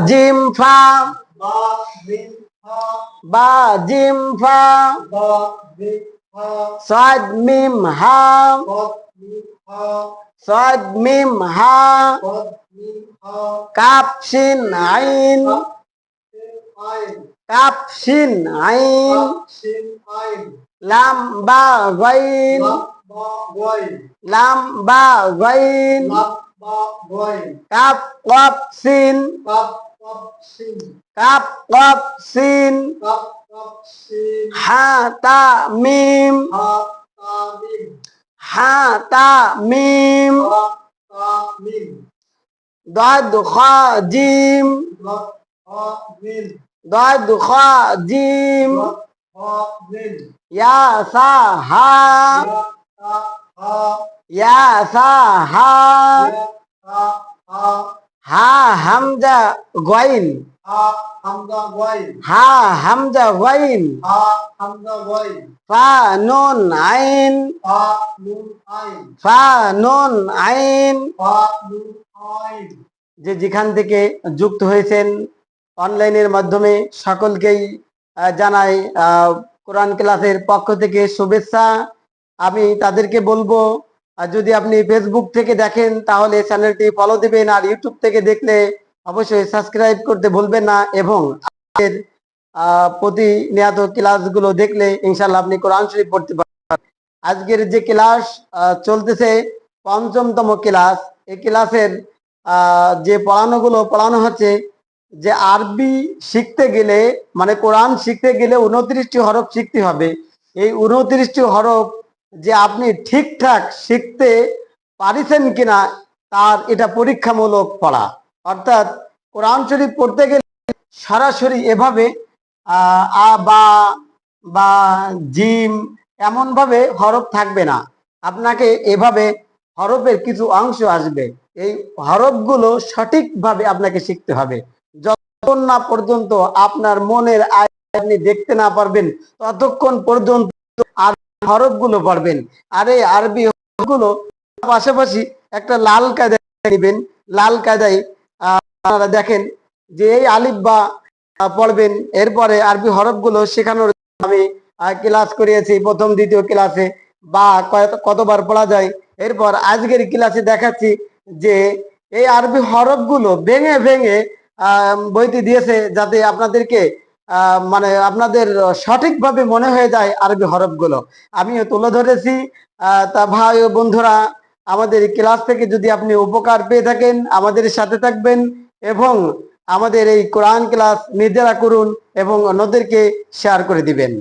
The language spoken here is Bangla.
জিম ফা বা জিম ফা বা জিম ফা বা জিম ফা সাদ মিম হা কদ মিম হা সাদ মিম হা কদ মিম হা কাফ শিন আইন কাফ শিন আইন কাফ শিন আইন কাফ শিন আইন লাম বা গাইন লাম বা ওয়াইন লাম বা গাইন লাম বা ওয়াইন কাফ কফ সিন কাফ কফ শিন কাফ কফ সিন কাফ কফ শিন হা তা মিম হা তা মিম হা তা মিম হা তা মিম দাদ খা জিম দত হা মিম দাদ খা জিম দত হা মিম ইয়া সা হা ইয়া তা হা ইয়া সা হা ইয়া তা হা হা হামজা গাইন হা হামজা ওয়াইন হা হামজা গাইন হা হামজা ওয়াইন ফা নুন আইন ফা নুন আইন ফা নুন আইন ফা নুন আইন যে যেখান থেকে যুক্ত হয়েছেন অনলাইনের মাধ্যমে সকলকেই জানাই কোরআন ক্লাসের পক্ষ থেকে শুভেচ্ছা। আমি তাদেরকে বলবো যদি আপনি ফেসবুক থেকে দেখেন তাহলে চ্যানেলটি ফলো দিবেন, আর ইউটিউব থেকে দেখলে অবশ্যই সাবস্ক্রাইব করতে ভুলবেন না, এবং আমাদের প্রতিনিয়ত ক্লাসগুলো দেখলে ইনশাল্লাহ আপনি কোরআন শরীফ পড়তে পারবেন। আজকের যে ক্লাস চলতেছে পঞ্চমতম ক্লাস, এই ক্লাসের যে পড়ানো হচ্ছে যে আরবি শিখতে গেলে মানে কোরআন শিখতে গেলে 29টি হরফ শিখতে হবে। এই 29টি হরফ যে আপনি ঠিকঠাক শিখতে পারিছেন কিনা তার এটা পরীক্ষামূলক পড়া। অর্থাৎ কোরআন শরীফ পড়তে গেলে সরাসরি এভাবে আ বা বা জিম এমন ভাবে হরফ থাকবে না, আপনাকে এভাবে হরফের কিছু অংশ আসবে। এই হরফগুলো সঠিকভাবে আপনাকে শিখতে হবে। যতক্ষণ না পর্যন্ত আপনার মনের আয় আপনি দেখতে না পারবেন ততক্ষণ পর্যন্ত আর হরফগুলো পড়বেন। আর এই আরবি হরফগুলো পাশাপাশি একটা লাল কায়দায় নেবেন। লাল কায়দায় আপনারা দেখেন যে এই আলিফ বা পড়বেন। এরপরে আরবি হরফগুলো শেখানোর আমি ক্লাস করিয়েছি প্রথম দ্বিতীয় ক্লাসে, বা কতবার পড়া যায়। এরপর আজকের ক্লাসে দেখাচ্ছি যে এই আরবি হরফগুলো ভেঙে ভেঙে বইতে দিয়েছে যাতে আপনাদেরকে মানে আপনাদের সঠিকভাবে মনে হয়ে যায় আরবি হরফগুলো। আমিও তুলে ধরেছি। তা ভাই ও বন্ধুরা, আমাদের ক্লাস থেকে যদি আপনি উপকার পেয়ে থাকেন আমাদের সাথে থাকবেন, এবং আমাদের এই কোরআন ক্লাস নিজেরা করুন এবং অন্যদেরকে শেয়ার করে দিবেন।